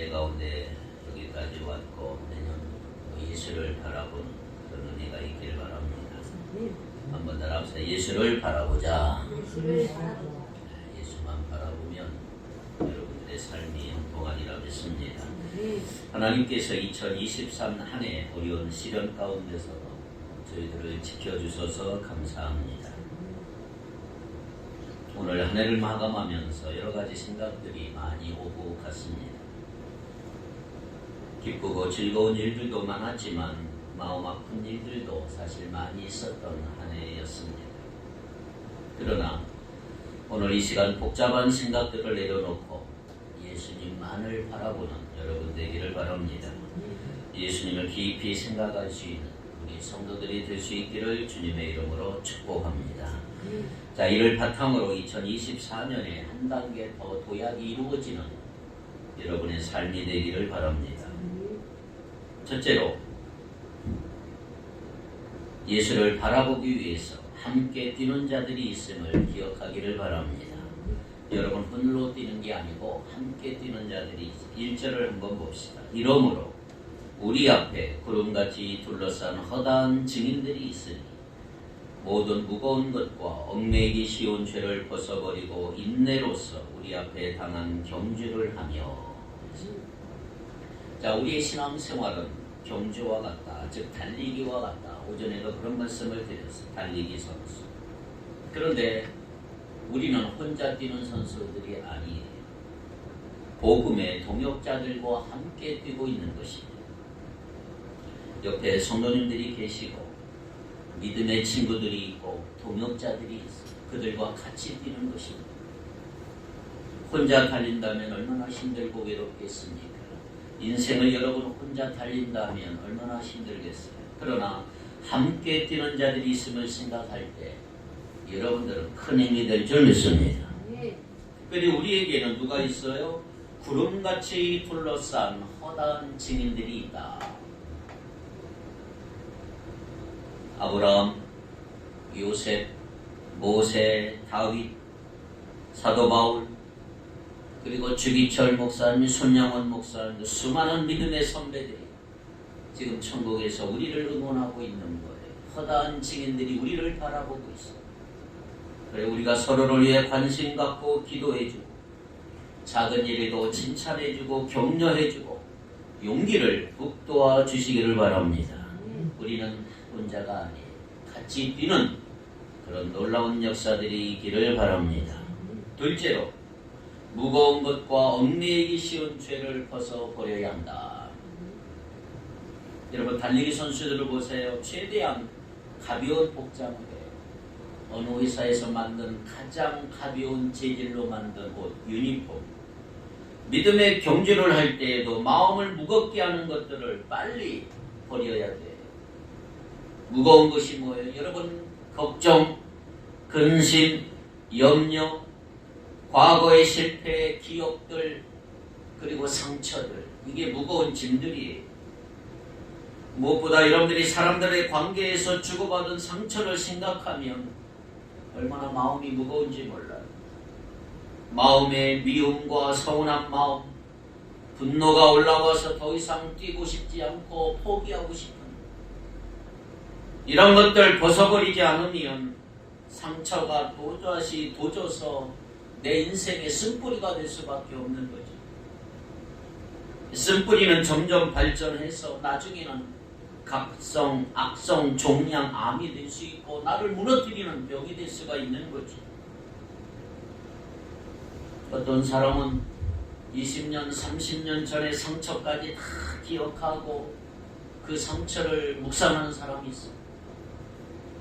은혜 가운데 여기까지 왔고 내년 예수를 바라보는 그런 은혜가 있기를 바랍니다. 한번 더 합시다. 예수를 바라보자. 예수만 바라보면 여러분들의 삶이 형통하리라 믿습니다. 하나님께서 2023 한 해 어려운 시련 가운데서 저희들을 지켜주셔서 감사합니다. 오늘 한 해를 마감하면서 여러 가지 생각들이 많이 오고 갔습니다. 기쁘고 즐거운 일들도 많았지만 마음 아픈 일들도 사실 많이 있었던 한 해였습니다. 그러나 오늘 이 시간 복잡한 생각들을 내려놓고 예수님만을 바라보는 여러분 되기를 바랍니다. 예수님을 깊이 생각할 수 있는 우리 성도들이 될 수 있기를 주님의 이름으로 축복합니다. 자, 이를 바탕으로 2024년에 한 단계 더 도약이 이루어지는 여러분의 삶이 되기를 바랍니다. 첫째로 예수를 바라보기 위해서 함께 뛰는 자들이 있음을 기억하기를 바랍니다. 여러분 홀로 뛰는 게 아니고 함께 뛰는 자들이 있습니다. 1절을 한번 봅시다. 이러므로 우리 앞에 구름같이 둘러싼 허다한 증인들이 있으니 모든 무거운 것과 얽매이기 쉬운 죄를 벗어버리고 인내로서 우리 앞에 당한 경주를 하며. 자, 우리의 신앙생활은 경주와 같다. 즉 달리기와 같다. 오전에도 그런 말씀을 드렸어요. 달리기 선수. 그런데 우리는 혼자 뛰는 선수들이 아니에요. 복음의 동역자들과 함께 뛰고 있는 것입니다. 옆에 성도님들이 계시고 믿음의 친구들이 있고 동역자들이 있어요. 그들과 같이 뛰는 것입니다. 혼자 달린다면 얼마나 힘들고 외롭겠습니까? 인생을 여러분 혼자 달린다면 얼마나 힘들겠어요. 그러나 함께 뛰는 자들이 있음을 생각할 때 여러분들은 큰 힘이 될 줄 믿습니다. 특별히 우리에게는 누가 있어요? 구름같이 둘러싼 허다한 증인들이 있다. 아브라함, 요셉, 모세, 다윗, 사도 바울, 그리고 주기철 목사님, 손양원 목사님, 수많은 믿음의 선배들이 지금 천국에서 우리를 응원하고 있는 거예요. 허다한 증인들이 우리를 바라보고 있어요. 그래 우리가 서로를 위해 관심 갖고 기도해주고 작은 일에도 칭찬해주고 격려해주고 용기를 북돋아 주시기를 바랍니다. 우리는 혼자가 아니에요. 같이 뛰는 그런 놀라운 역사들이 있기를 바랍니다. 둘째로 무거운 것과 얽매이기 쉬운 죄를 벗어버려야 한다. 여러분 달리기 선수들을 보세요. 최대한 가벼운 복장을 해요. 어느 회사에서 만든 가장 가벼운 재질로 만든 옷, 유니폼. 믿음의 경주를 할 때에도 마음을 무겁게 하는 것들을 빨리 버려야 돼요. 무거운 것이 뭐예요? 여러분 걱정, 근심, 염려, 과거의 실패, 기억들, 그리고 상처들. 이게 무거운 짐들이에요. 무엇보다 여러분들이 사람들의 관계에서 주고받은 상처를 생각하면 얼마나 마음이 무거운지 몰라요. 마음의 미움과 서운한 마음, 분노가 올라와서 더 이상 뛰고 싶지 않고 포기하고 싶은 이런 것들 벗어버리지 않으면 상처가 도저히 도져서 내 인생의 쓴뿌리가 될 수밖에 없는 거죠. 쓴뿌리는 점점 발전해서 나중에는 각성, 악성, 종양, 암이 될 수 있고 나를 무너뜨리는 병이 될 수가 있는 거죠. 어떤 사람은 20년, 30년 전의 상처까지 다 기억하고 그 상처를 묵상하는 사람이 있어요.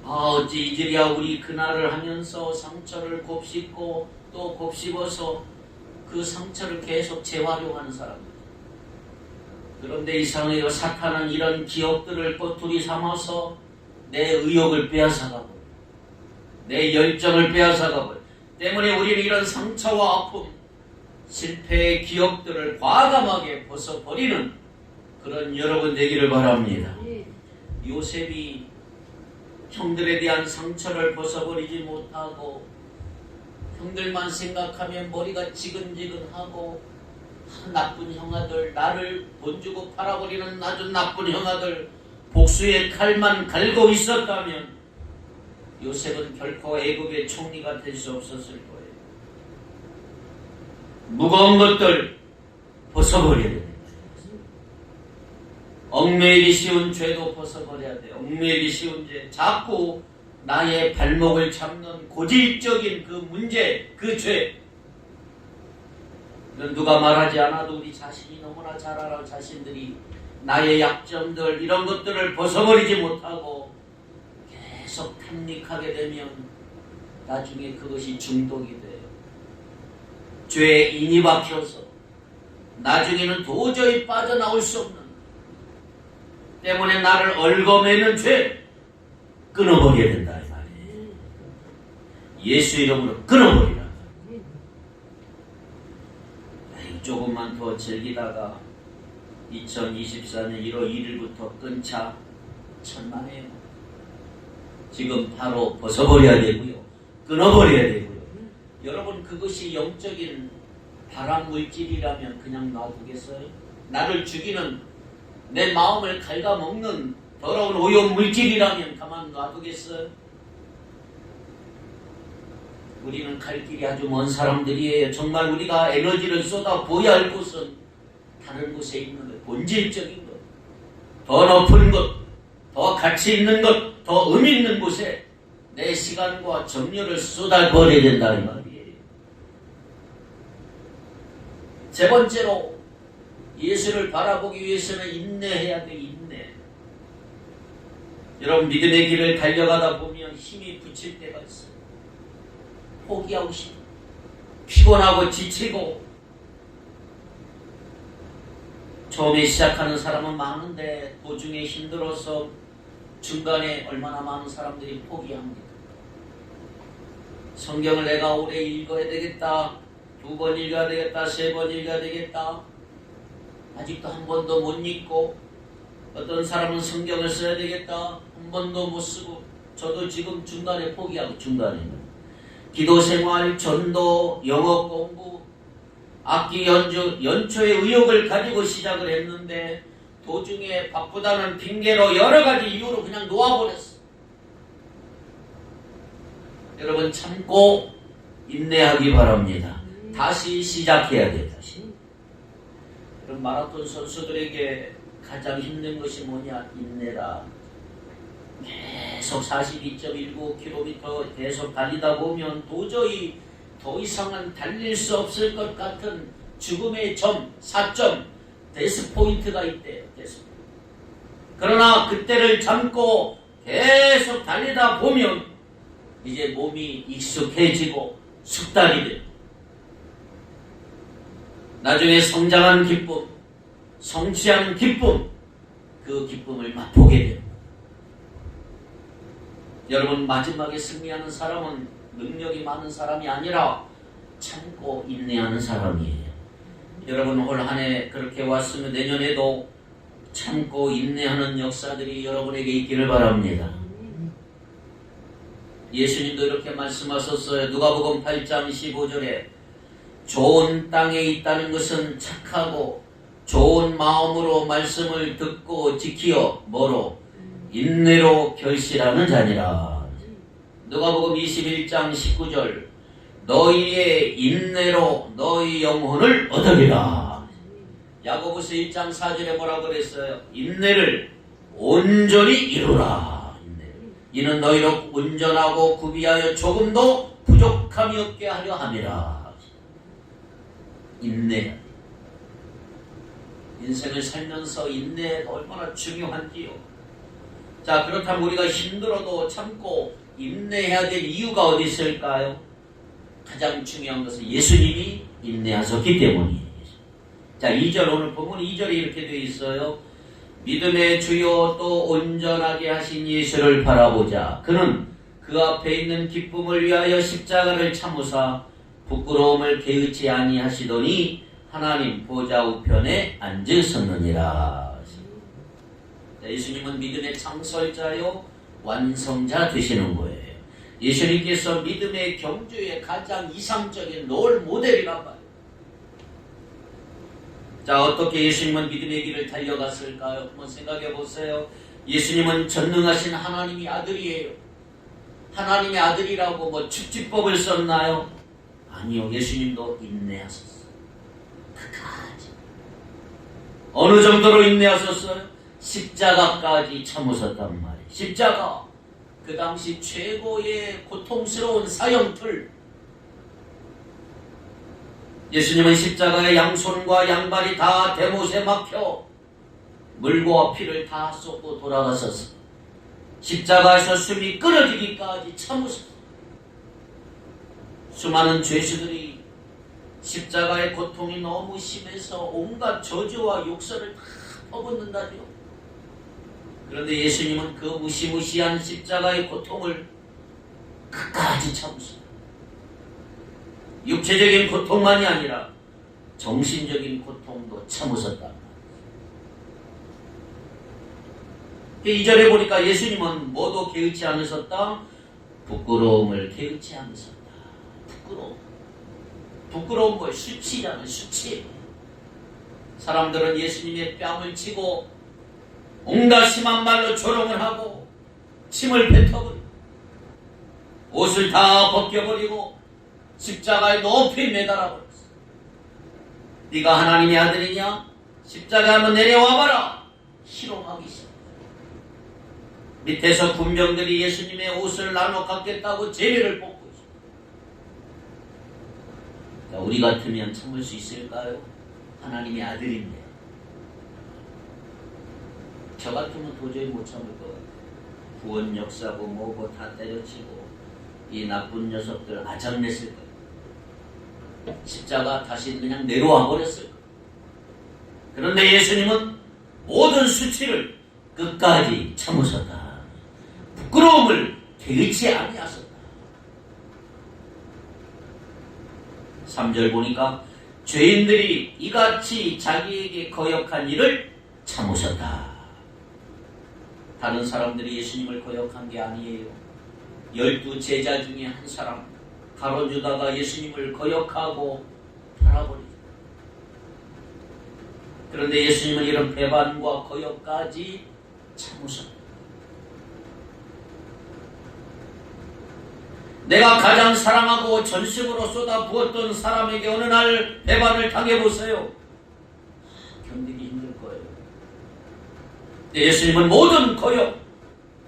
어찌 이제야 우리 그날을 하면서 상처를 곱씹고 또 곱씹어서 그 상처를 계속 재활용하는 사람들. 그런데 이상해요. 사탄은 이런 기억들을 꼬투리 삼아서 내 의욕을 빼앗아가고 내 열정을 빼앗아가고 때문에 우리는 이런 상처와 아픔, 실패의 기억들을 과감하게 벗어버리는 그런 여러분 되기를 바랍니다. 요셉이 형들에 대한 상처를 벗어버리지 못하고 형들만 생각하면 머리가 지근지근하고 나쁜 형아들, 나를 본주고 팔아버리는 아주 나쁜 형아들, 복수의 칼만 갈고 있었다면 요셉은 결코 애굽의 총리가 될 수 없었을 거예요. 무거운 것들 벗어버려야 됩니다. 얽매이기 쉬운 죄도 벗어버려야 돼요. 얽매이기 쉬운 죄, 자꾸 나의 발목을 잡는 고질적인 그 문제, 그 죄, 이건 누가 말하지 않아도 우리 자신이 너무나 잘 알아. 자신들이 나의 약점들, 이런 것들을 벗어버리지 못하고 계속 탐닉하게 되면 나중에 그것이 중독이 돼요. 죄에 인이 박혀서 나중에는 도저히 빠져나올 수 없는, 때문에 나를 얽어매는 죄 끊어버려야 된다 이 말이에요. 예수 이름으로 끊어버리라. 조금만 더 즐기다가 2024년 1월 1일부터 끊자 천만에요. 지금 바로 벗어버려야 되고요. 끊어버려야 되고요. 여러분, 그것이 영적인 발암 물질이라면 그냥 놔두겠어요? 나를 죽이는, 내 마음을 갉아먹는 더러운 오염 물질이라면 가만 놔두겠어요? 우리는 갈 길이 아주 먼 사람들이에요. 정말 우리가 에너지를 쏟아 부어야 할 곳은 다른 곳에 있는 것, 본질적인 것, 더 높은 것, 더 가치 있는 것, 더 의미 있는 곳에 내 시간과 정열을 쏟아 부어야 된다 이 말이에요. 세 번째로, 예수를 바라보기 위해서는 인내해야 돼. 인내. 여러분, 믿음의 길을 달려가다 보면 힘이 붙일 때가 있어요. 포기하고 싶어. 피곤하고 지치고. 처음에 시작하는 사람은 많은데 도중에 힘들어서 중간에 얼마나 많은 사람들이 포기합니다. 성경을 내가 오래 읽어야 되겠다, 2번 읽어야 되겠다, 3번 읽어야 되겠다, 아직도 한 번도 못 읽고, 어떤 사람은 성경을 써야 되겠다, 한 번도 못 쓰고. 저도 지금 중간에 포기하고, 중간에는 기도 생활, 전도, 영어 공부, 악기 연주, 연초의 의욕을 가지고 시작을 했는데 도중에 바쁘다는 핑계로 여러 가지 이유로 그냥 놓아버렸어. 여러분, 참고 인내하기 바랍니다. 다시 시작해야 돼요. 다시. 그럼 마라톤 선수들에게 가장 힘든 것이 뭐냐? 인내다. 계속 42.19km 계속 달리다 보면 도저히 더 이상은 달릴 수 없을 것 같은 죽음의 점, 4점, 데스포인트가 있대요. 데스포인트. 그러나 그때를 참고 계속 달리다 보면 이제 몸이 익숙해지고 숙달이 돼요. 나중에 성장한 기쁨, 성취한 기쁨, 그 기쁨을 맛보게 돼요. 여러분, 마지막에 승리하는 사람은 능력이 많은 사람이 아니라 참고 인내하는 사람이에요. 여러분, 올 한 해 그렇게 왔으면 내년에도 참고 인내하는 역사들이 여러분에게 있기를 바랍니다. 예수님도 이렇게 말씀하셨어요. 누가복음 8장 15절에 좋은 땅에 있다는 것은 착하고 좋은 마음으로 말씀을 듣고 지키어 뭐로? 인내로 결실하는 자니라. 누가복음 21장 19절 너희의 인내로 너희 영혼을 얻으리라. 야고보서 1장 4절에 뭐라고 그랬어요? 인내를 온전히 이루라. 이는 너희로 온전하고 구비하여 조금도 부족함이 없게 하려 함이라. 인내. 인생을 살면서 인내가 얼마나 중요한지요. 자, 그렇다면 우리가 힘들어도 참고 인내해야 될 이유가 어디 있을까요? 가장 중요한 것은 예수님이 인내하셨기 때문이에요. 자, 2절, 오늘 본문 2절에 이렇게 되어 있어요. 믿음의 주요 또 온전하게 하신 예수를 바라보자. 그는 그 앞에 있는 기쁨을 위하여 십자가를 참으사 부끄러움을 개의치 아니하시더니 하나님 보좌 우편에 앉으셨느니라. 예수님은 믿음의 창설자요 완성자 되시는 거예요. 예수님께서 믿음의 경주의 가장 이상적인 롤 모델이란 말이에요. 자, 어떻게 예수님은 믿음의 길을 달려갔을까요? 한번 생각해 보세요. 예수님은 전능하신 하나님의 아들이에요. 하나님의 아들이라고 뭐 축지법을 썼나요? 아니요. 예수님도 인내하셨어요. 끝까지. 어느 정도로 인내하셨어요? 십자가까지 참으셨단 말이에요. 십자가. 그 당시 최고의 고통스러운 사형틀. 예수님은 십자가의 양손과 양발이 다 대못에 막혀 물과 피를 다 쏟고 돌아가셨습니다. 십자가에서 숨이 끊어지기까지 참으셨습니다. 수많은 죄수들이 십자가의 고통이 너무 심해서 온갖 저주와 욕설을 다 퍼붓는다죠. 그런데 예수님은 그 무시무시한 십자가의 고통을 끝까지 참으셨습니다. 육체적인 고통만이 아니라 정신적인 고통도 참으셨다. 2절에 보니까 예수님은 뭐도 개의치 않으셨다? 부끄러움을 개의치 않으셨다. 부끄러운 거예요. 수치잖아요. 수치. 사람들은 예수님의 뺨을 치고 온갖 심한 말로 조롱을 하고 침을 뱉어버리고 옷을 다 벗겨버리고 십자가에 높이 매달아버렸어. 네가 하나님의 아들이냐? 십자가에 한번 내려와봐라. 희롱하기 시작. 밑에서 군병들이 예수님의 옷을 나눠 갖겠다고 재미를 뽑고 있습니다. 우리 같으면 참을 수 있을까요? 하나님의 아들인데. 저 같으면 도저히 못 참을 것 같아요. 구원 역사고 뭐고 다 때려치고 이 나쁜 녀석들 아작냈을 거예요. 십자가 다시 그냥 내려와 버렸을 거예요. 그런데 예수님은 모든 수치를 끝까지 참으셨다. 부끄러움을 개의치 아니하셨다. 3절 보니까 죄인들이 이같이 자기에게 거역한 일을 참으셨다. 다른 사람들이 예수님을 거역한 게 아니에요. 12 제자 중에 한 사람 가룟 유다가 예수님을 거역하고 팔아버리죠. 그런데 예수님은 이런 배반과 거역까지 참으셨다. 내가 가장 사랑하고 전심으로 쏟아부었던 사람에게 어느 날 배반을 당해보세요. 견디기 힘들 거예요. 예수님은 모든 거역,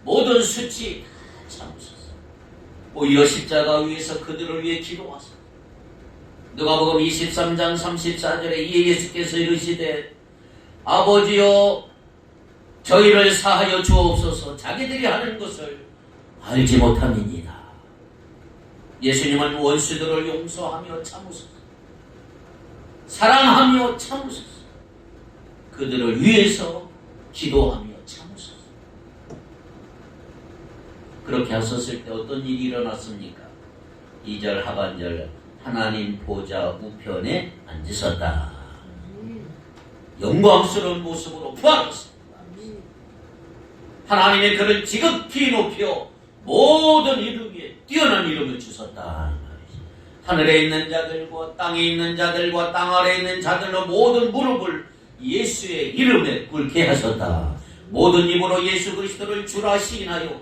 모든 수치 다 참으셨어요. 오히려 십자가 위에서 그들을 위해 기도하셨어요. 누가복음 23장 34절에 이에 예수께서 이르시되 아버지여 저희를 사하여 주옵소서 자기들이 하는 것을 알지 못함이니이다. 예수님은 원수들을 용서하며 참으셨어요. 사랑하며 참으셨어요. 그들을 위해서 기도하며 참으셨어요. 그렇게 하셨을 때 어떤 일이 일어났습니까? 2절 하반절 하나님 보좌 우편에 앉으셨다. 영광스러운 모습으로 부활하셨다. 하나님의 그를 지극히 높여 모든 이름 위에 뛰어난 이름을 주셨다. 하늘에 있는 자들과 땅에 있는 자들과 땅 아래에 있는 자들로 모든 무릎을 예수의 이름에 꿇게 하셨다. 모든 입으로 예수 그리스도를 주라 시인하여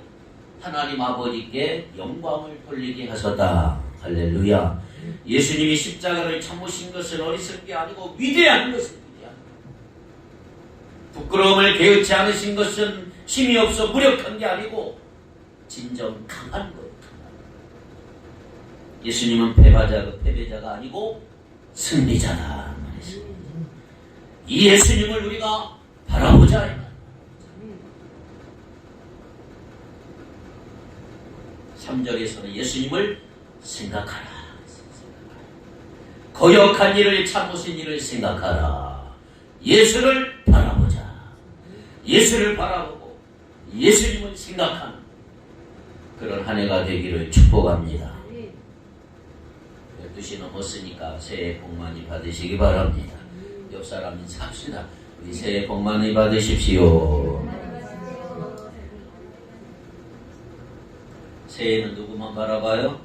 하나님 아버지께 영광을 돌리게 하셨다. 할렐루야. 예수님이 십자가를 참으신 것은 어리석은 게 아니고 위대한 것입니다. 부끄러움을 개의치 않으신 것은 힘이 없어 무력한 게 아니고 진정 강한 거예요. 예수님은 패배자가 아니고 승리자다. 이 예수님을 우리가 바라보자. 3절에서는 예수님을 생각하라. 거역한 일을 참으신 일을 생각하라. 예수를 바라보자. 예수를 바라보고 예수님을 생각하는 그런 한 해가 되기를 축복합니다. 12시 넘었으니까 새해 복 많이 받으시기 바랍니다. 옆 사람 인사합시다. 우리 새해 복 많이 받으십시오. 새해는 누구만 바라봐요?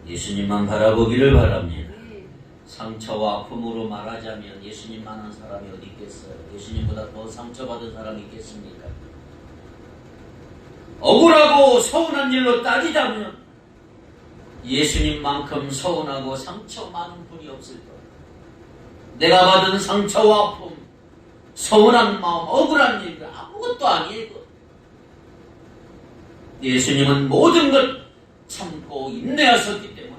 예수님만 바라보기를 바랍니다. 상처와 아픔으로 말하자면 예수님만한 사람이 어디 있겠어요? 예수님보다 더 상처받은 사람이 있겠습니까? 억울하고 서운한 일로 따지자면 예수님만큼 서운하고 상처 많은 분이 없을 거예요. 내가 받은 상처와 아픔, 서운한 마음, 억울한 일 아무것도 아니에요. 예수님은 모든 것 참고 인내하셨기 때문에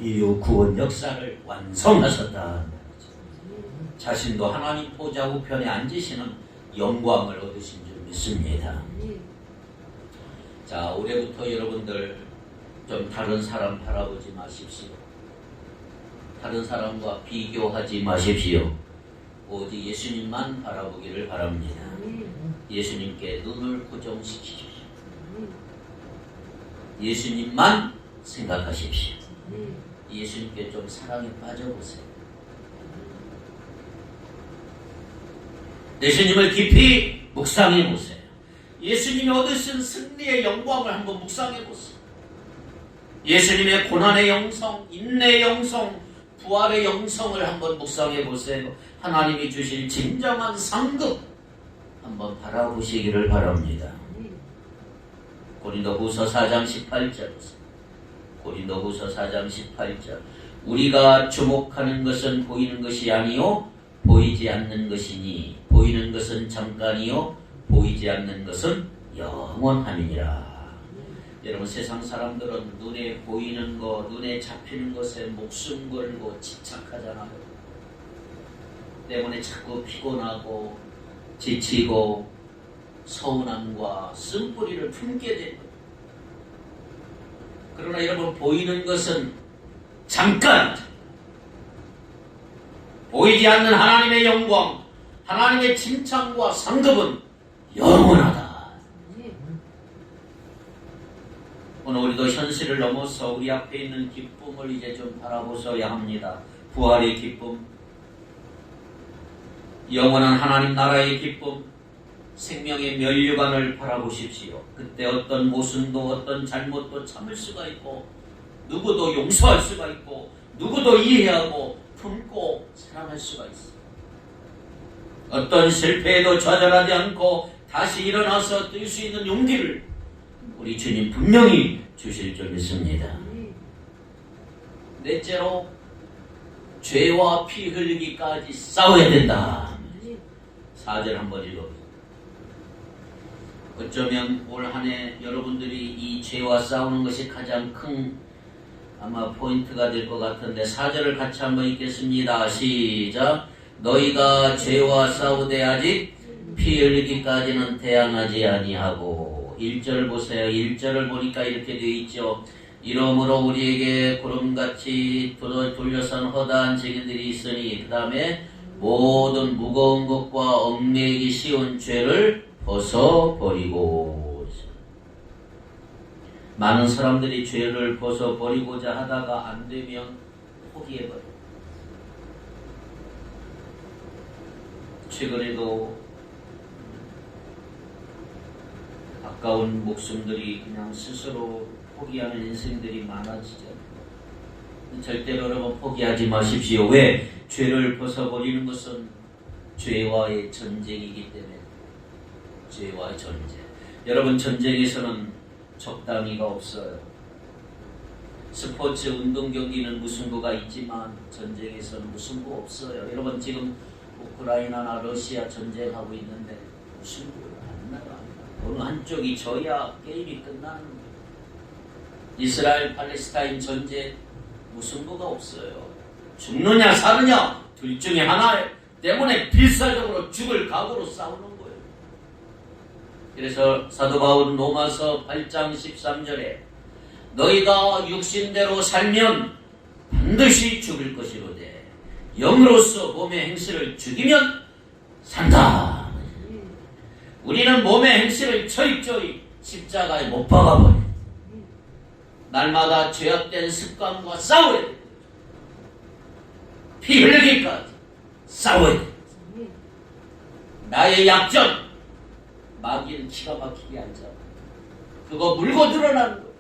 인류 구원 역사를 완성하셨다. 자신도 하나님 보좌 우편에 앉으시는 영광을 얻으신 줄 믿습니다. 자, 올해부터 여러분들 좀 다른 사람 바라보지 마십시오. 다른 사람과 비교하지 마십시오. 오직 예수님만 바라보기를 바랍니다. 예수님께 눈을 고정시키십시오. 예수님만 생각하십시오. 예수님께 좀 사랑에 빠져보세요. 예수님을 깊이 묵상해보세요. 예수님이 얻으신 승리의 영광을 한번 묵상해보세요. 예수님의 고난의 영성, 인내의 영성, 부활의 영성을 한번 묵상해보세요. 하나님이 주실 진정한 상급 한번 바라보시기를 바랍니다. 고린도후서 4장 18절 고린도후서 4장 18절 우리가 주목하는 것은 보이는 것이 아니요 보이지 않는 것이니 보이는 것은 잠깐이요 보이지 않는 것은 영원함이니라. 여러분, 세상 사람들은 눈에 보이는 것, 눈에 잡히는 것에 목숨 걸고 집착하잖아요. 때문에 자꾸 피곤하고 지치고 서운함과 쓴뿌리를 품게 됩니다. 그러나 여러분, 보이는 것은 잠깐, 보이지 않는 하나님의 영광, 하나님의 칭찬과 상급은 영원하다. 오늘 우리도 현실을 넘어서 우리 앞에 있는 기쁨을 이제 좀 바라보셔야 합니다. 부활의 기쁨, 영원한 하나님 나라의 기쁨, 생명의 면류관을 바라보십시오. 그때 어떤 모순도 어떤 잘못도 참을 수가 있고 누구도 용서할 수가 있고 누구도 이해하고 품고 사랑할 수가 있어요. 어떤 실패에도 좌절하지 않고 다시 일어나서 뛸 수 있는 용기를 우리 주님 분명히 주실 줄 믿습니다. 넷째로, 죄와 피 흘리기까지 싸워야 된다. 4절 한번 읽어보세요. 어쩌면 올 한 해 여러분들이 이 죄와 싸우는 것이 가장 큰 아마 포인트가 될 것 같은데 4절을 같이 한번 읽겠습니다. 시작. 너희가 죄와 싸우되 아직 피 흘리기까지는 대항하지 아니하고. 1절 보세요. 1절을 보니까 이렇게 되어 있죠. 이러므로 우리에게 구름같이 둘러선 허다한 증인들이 있으니 그 다음에 모든 무거운 것과 얽매이기 쉬운 죄를 벗어버리고. 많은 사람들이 죄를 벗어버리고자 하다가 안 되면 포기해버려요. 최근에도 가까운 목숨들이 그냥 스스로 포기하는 인생들이 많아지죠. 절대로 여러분 포기하지 마십시오. 왜? 죄를 벗어버리는 것은 죄와의 전쟁이기 때문에. 죄와의 전쟁. 여러분, 전쟁에서는 적당히가 없어요. 스포츠 운동 경기는 무승부가 있지만 전쟁에서는 무승부 없어요. 여러분, 지금 우크라이나나 러시아 전쟁하고 있는데 무승부를 안 나가. 어느 한쪽이 져야 게임이 끝나는 거예요. 이스라엘 팔레스타인 전쟁 무승부가 없어요. 죽느냐 사느냐 둘 중에 하나 때문에 필사적으로 죽을 각오로 싸우는 거예요. 그래서 사도 바울은 로마서 8장 13절에 너희가 육신대로 살면 반드시 죽을 것이로되 영으로서 몸의 행실을 죽이면 산다. 우리는 몸의 행실을 철저히 십자가에 못 박아버려요. 날마다 죄악된 습관과 싸워야 돼요. 피 흘리기까지 싸워야 돼요. 나의 약점, 마귀는 기가 막히게 앉아. 그거 물고 드러나는 거예요.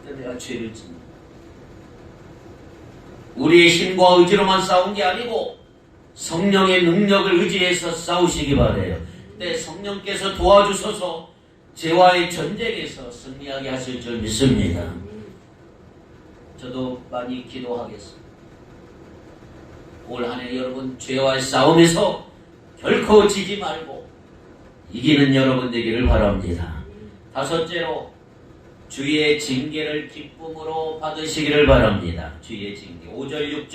그래서 내가 죄를 짓는 거예요. 우리의 힘과 의지로만 싸운 게 아니고 성령의 능력을 의지해서 싸우시기 바라요. 그때 성령께서 도와주셔서 죄와의 전쟁에서 승리하게 하실 줄 믿습니다. 저도 많이 기도하겠습니다. 올 한 해 여러분 죄와의 싸움에서 결코 지지 말고 이기는 여러분 되기를 바랍니다. 다섯째로 주의 징계를 기쁨으로 받으시기를 바랍니다. 주의 징계. 5절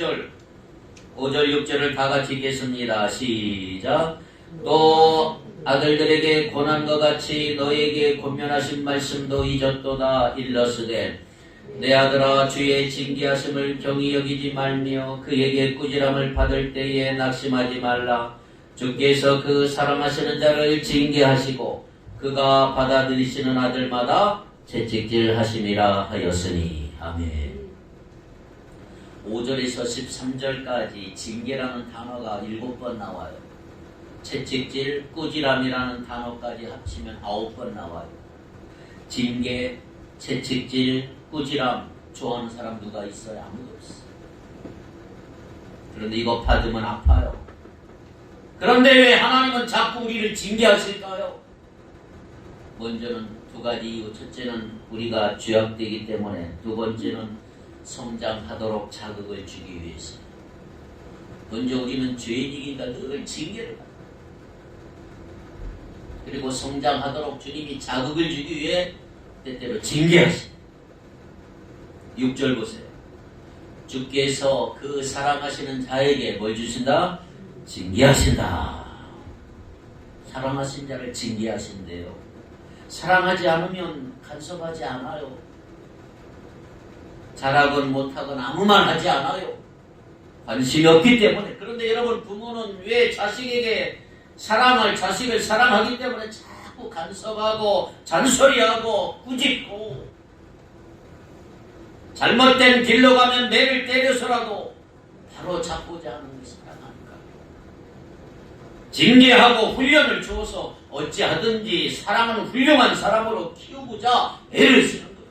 6절을 다 같이 읽겠습니다. 시작. 또 아들들에게 고난과 같이 너에게 권면하신 말씀도 잊었도다. 일러스되 내 아들아 주의 징계하심을 경히 여기지 말며 그에게 꾸지람을 받을 때에 낙심하지 말라. 주께서 그 사랑하시는 자를 징계하시고 그가 받아들이시는 아들마다 채찍질 하심이라 하였으니. 아멘. 5절에서 13절까지 징계라는 단어가 7번 나와요. 채찍질, 꾸지람이라는 단어까지 합치면 9번 나와요. 징계, 채찍질, 꾸지람 좋아하는 사람 누가 있어요? 아무도 없어요. 그런데 이거 받으면 아파요. 그런데 왜 하나님은 자꾸 우리를 징계하실까요? 먼저는 두 가지 이유. 첫째는 우리가 죄악되기 때문에, 두 번째는 성장하도록 자극을 주기 위해서. 먼저 우리는 죄인이니까 늘 징계를 받아요. 그리고 성장하도록 주님이 자극을 주기 위해 때때로 징계하십니다. 6절 보세요. 주께서 그 사랑하시는 자에게 뭘 주신다? 징계하신다. 사랑하신 자를 징계하신대요. 사랑하지 않으면 간섭하지 않아요. 잘하건 못하건 아무 말 하지 않아요. 관심이 없기 때문에. 그런데 여러분, 부모는 왜 자식에게 자식을 사랑하기 때문에 자꾸 간섭하고 잔소리하고 꾸짖고 잘못된 길로 가면 매를 때려서라도 바로 잡고자 하는 게 사랑하니까. 징계하고 훈련을 주어서 어찌하든지 사랑하는 훌륭한 사람으로 키우고자 애를 쓰는 거예요.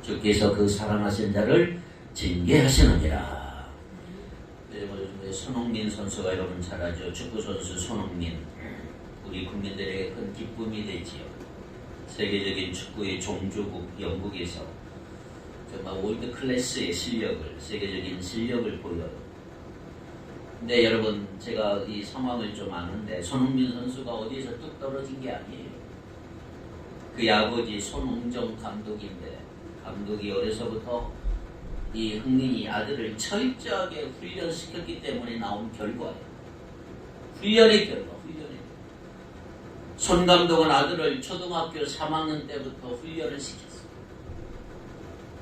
주께서 그 사랑하신 자를 징계하시느니라. 요즘에 손흥민 선수가 여러분 잘 알죠. 축구선수 손흥민. 우리 국민들에게 큰 기쁨이 되지요. 세계적인 축구의 종주국 영국에서 정말 월드 클래스의 실력을, 세계적인 실력을 보여요. 근데 여러분, 제가 이 상황을 좀 아는데 손흥민 선수가 어디에서 뚝 떨어진 게 아니에요. 그의 아버지 손흥정 감독인데, 감독이 어려서부터 이 흥민이 아들을 철저하게 훈련시켰기 때문에 나온 결과예요. 훈련의 결과. 손 감독은 아들을 초등학교 3학년 때부터 훈련을 시켰어요.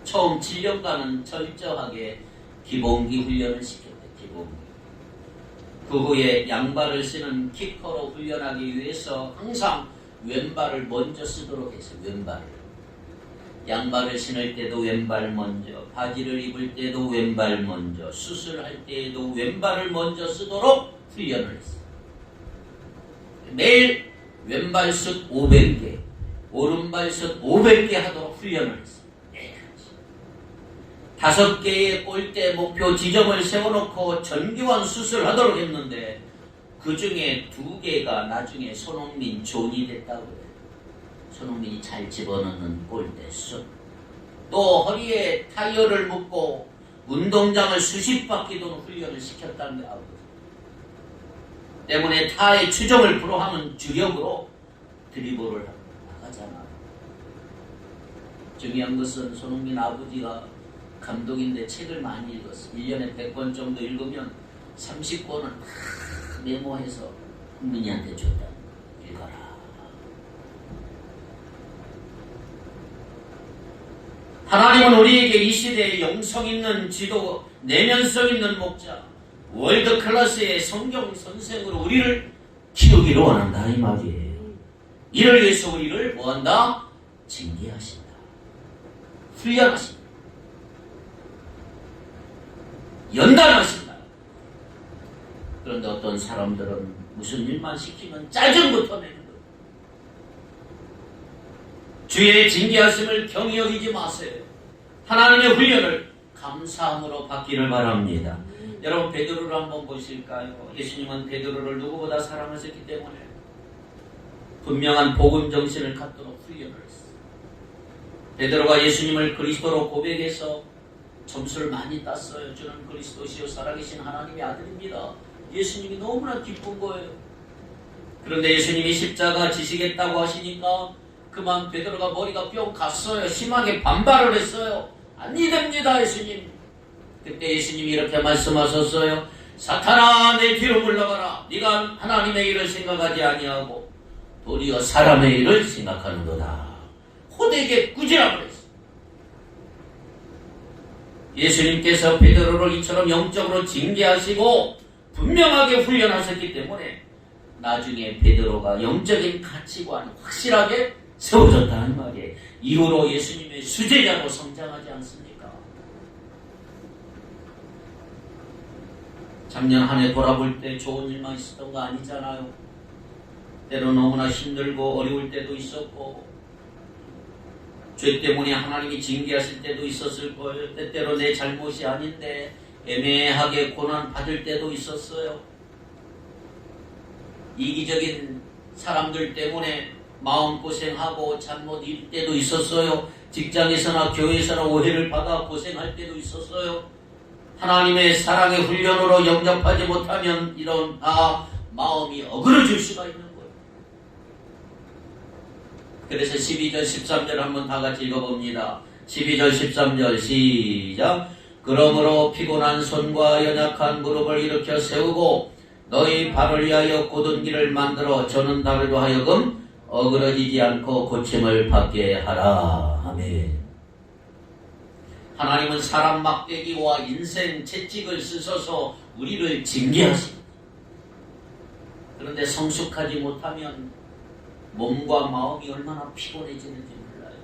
처음 7년간은 철저하게 기본기 훈련을 시켰대요. 기본기. 그 후에 양발을 쓰는 키커로 훈련하기 위해서 항상 왼발을 먼저 쓰도록 했어요. 왼발을. 양발을 신을 때도 왼발 먼저, 바지를 입을 때도 왼발 먼저, 수술할 때에도 왼발을 먼저 쓰도록 훈련을 했어요. 매일 왼발 슛 500개, 오른발 슛 500개 하도록 훈련을 했어요. 5개의 골대 목표 지점을 세워놓고 정교한 수술하도록 했는데 그 중에 2개가 나중에 손흥민 존이 됐다고 해요. 손흥민이 잘 집어넣는 골대 슛. 또 허리에 타이어를 묶고 운동장을 수십 바퀴 도는 훈련을 시켰다는 게 아버지. 때문에 타의 추종을 불허하는 주력으로 드리블을 나가잖아. 중요한 것은 손흥민 아버지가 감독인데 책을 많이 읽었어. 1년에 100권 정도 읽으면 30권을 다 메모해서 흥민이한테 줬다. 읽어라. 하나님은 우리에게 이 시대에 영성 있는 지도, 내면성 있는 목자, 월드 클래스의 성경 선생으로 우리를 키우기를 원한다 이 말이에요. 이를 위해서 우리를 뭐한다? 징계하신다. 훈련하신다. 연단하신다. 그런데 어떤 사람들은 무슨 일만 시키면 짜증부터 내는 거예요. 주의 징계하심을 경히 여기지 마세요. 하나님의 훈련을 감사함으로 받기를 바랍니다. 여러분 베드로를 한번 보실까요? 예수님은 베드로를 누구보다 사랑하셨기 때문에 분명한 복음 정신을 갖도록 훈련을 했어요. 베드로가 예수님을 그리스도로 고백해서 점수를 많이 땄어요. 저는 그리스도시요 살아계신 하나님의 아들입니다. 예수님이 너무나 기쁜 거예요. 그런데 예수님이 십자가 지시겠다고 하시니까 그만 베드로가 머리가 뿅 갔어요. 심하게 반발을 했어요. 아니 됩니다 예수님. 그때 예수님이 이렇게 말씀하셨어요. 사탄아 내 뒤로 물러가라. 네가 하나님의 일을 생각하지 아니하고 도리어 사람의 일을 생각하는도다. 호되게 꾸지람을 했어요. 예수님께서 베드로를 이처럼 영적으로 징계하시고 분명하게 훈련하셨기 때문에 나중에 베드로가 영적인 가치관이 확실하게 세워졌다는 말이에요. 이후로 예수님의 수제자로 성장하지 않습니까? 작년 한 해 돌아볼 때 좋은 일만 있었던 거 아니잖아요. 때로 너무나 힘들고 어려울 때도 있었고 죄 때문에 하나님이 징계하실 때도 있었을 거예요. 때때로 내 잘못이 아닌데 애매하게 고난 받을 때도 있었어요. 이기적인 사람들 때문에 마음고생하고 잘못 일 때도 있었어요. 직장에서나 교회에서나 오해를 받아 고생할 때도 있었어요. 하나님의 사랑의 훈련으로 영접하지 못하면 이런 마음이 어그러질 수가 있는 거예요. 그래서 12절 13절 한번 다 같이 읽어봅니다. 12절 13절 시작. 그러므로 피곤한 손과 연약한 무릎을 일으켜 세우고 너희 발을 위하여 곧은 길을 만들어 저는 다리로 하여금 어그러지지 않고 고침을 받게 하라. 아멘. 하나님은 사람 막대기와 인생 채찍을 쓰셔서 우리를 징계하십니다. 그런데 성숙하지 못하면 몸과 마음이 얼마나 피곤해지는지 몰라요.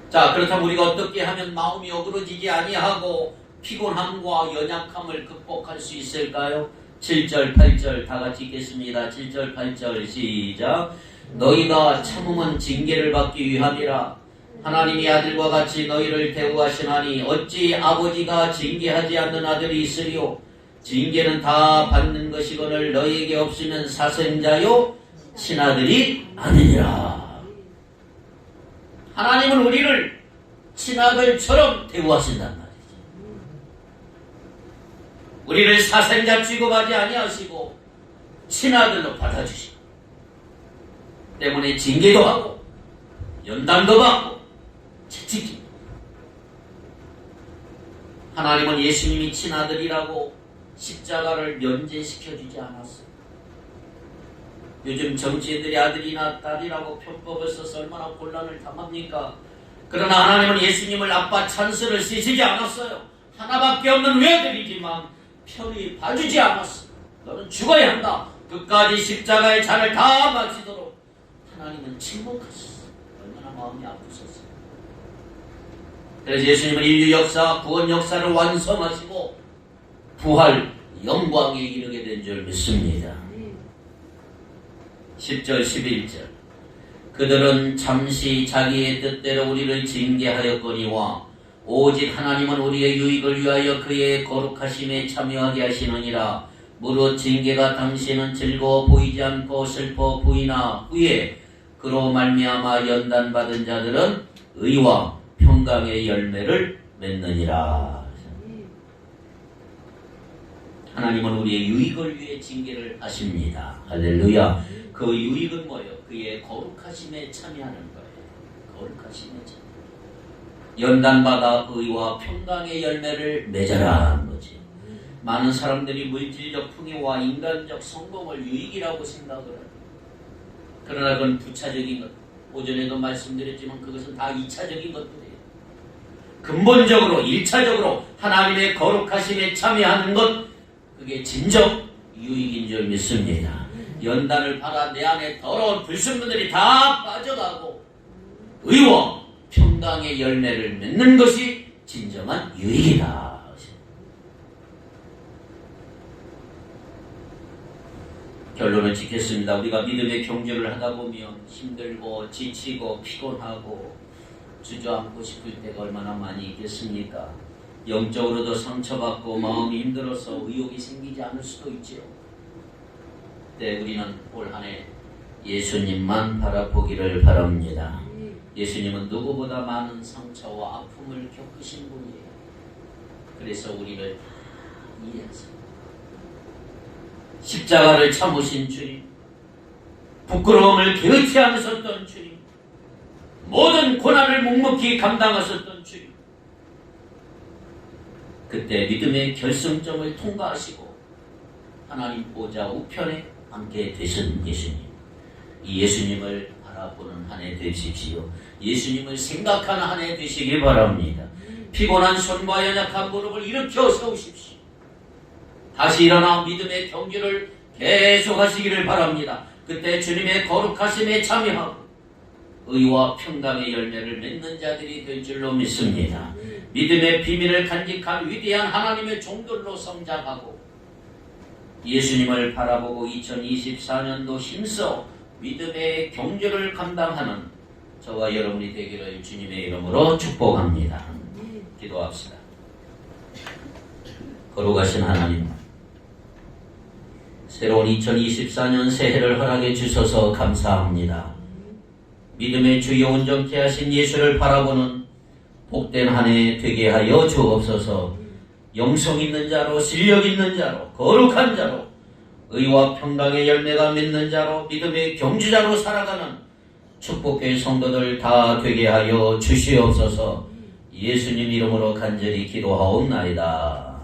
자, 그렇다면 우리가 어떻게 하면 마음이 어그러지지 아니하고 피곤함과 연약함을 극복할 수 있을까요? 7절 8절 다 같이 읽겠습니다. 7절 8절 시작. 너희가 참음은 징계를 받기 위함이라. 하나님이 아들과 같이 너희를 대우하시나니 어찌 아버지가 징계하지 않는 아들이 있으리요. 징계는 다 받는 것이거늘 너희에게 없으면 사생자요 친아들이 아니니라. 하나님은 우리를 친아들처럼 대우하신단 말이죠. 우리를 사생자 취급하지 아니하시고 친아들로 받아주시고 때문에 징계도 하고 연단도 받고 채찍입니다. 하나님은 예수님이 친아들이라고 십자가를 면제시켜주지 않았어요. 요즘 정치인들이 아들이나 딸이라고 편법을 써서 얼마나 곤란을 당합니까? 그러나 하나님은 예수님을 아빠 찬스를 쓰시지 않았어요. 하나밖에 없는 외아들이지만 편히 봐주지 않았어요. 너는 죽어야 한다. 끝까지 십자가의 잔을 다 마시도록 하나님은 침묵하셨어요. 얼마나 마음이 아프셨어요. 그래서 예수님은 인류 역사, 구원 역사를 완성하시고 부활, 영광에 이르게 된 줄 믿습니다. 10절 11절 그들은 잠시 자기의 뜻대로 우리를 징계하였거니와 오직 하나님은 우리의 유익을 위하여 그의 거룩하심에 참여하게 하시느니라. 무릇 징계가 당신은 즐거워 보이지 않고 슬퍼 보이나 후에 그로 말미암아 연단받은 자들은 의와 평강의 열매를 맺느니라. 하나님은 우리의 유익을 위해 징계를 하십니다. 할렐루야. 그 유익은 뭐예요? 그의 거룩하심에 참여하는 거예요. 거룩하심에 참여. 연단받아 의와 평강의 열매를 맺어라 하는 거지. 많은 사람들이 물질적 풍요와 인간적 성공을 유익이라고 생각을 해요. 그러나 그건 부차적인 것. 오전에도 말씀드렸지만 그것은 다 2차적인 것들이에요. 근본적으로 1차적으로 하나님의 거룩하심에 참여하는 것, 그게 진정 유익인 줄 믿습니다. 연단을 받아 내 안에 더러운 불순물들이 다 빠져가고 의와 평강의 열매를 맺는 것이 진정한 유익이다. 결론을 짓겠습니다. 우리가 믿음의 경주를 하다 보면 힘들고 지치고 피곤하고 주저앉고 싶을 때가 얼마나 많이 있겠습니까? 영적으로도 상처받고 마음이 힘들어서 의욕이 생기지 않을 수도 있지요. 그때 우리는 올 한 해 예수님만 바라보기를 바랍니다. 예수님은 누구보다 많은 상처와 아픔을 겪으신 분이에요. 그래서 우리를 다 이해하세요. 십자가를 참으신 주님, 부끄러움을 개의치 않으셨던 주님, 모든 고난을 묵묵히 감당하셨던 주님, 그때 믿음의 결승점을 통과하시고 하나님 보좌 우편에 앉게 되신 예수님, 이 예수님을 바라보는 한 해 되십시오. 예수님을 생각하는 한 해 되시길 바랍니다. 피곤한 손과 연약한 무릎을 일으켜 세우십시오. 다시 일어나 믿음의 경주를 계속하시기를 바랍니다. 그때 주님의 거룩하심에 참여하고 의와 평강의 열매를 맺는 자들이 될 줄로 믿습니다. 믿음의 비밀을 간직한 위대한 하나님의 종들로 성장하고 예수님을 바라보고 2024년도 힘써 믿음의 경주를 감당하는 저와 여러분이 되기를 주님의 이름으로 축복합니다. 기도합시다. 거룩하신 하나님, 새로운 2024년 새해를 허락해 주셔서 감사합니다. 믿음의 주여 온전케 하신 예수를 바라보는 복된 한 해 되게 하여 주옵소서. 영성 있는 자로, 실력 있는 자로, 거룩한 자로, 의와 평강의 열매가 맺는 자로, 믿음의 경주자로 살아가는 축복의 성도들 다 되게 하여 주시옵소서. 예수님 이름으로 간절히 기도하옵나이다.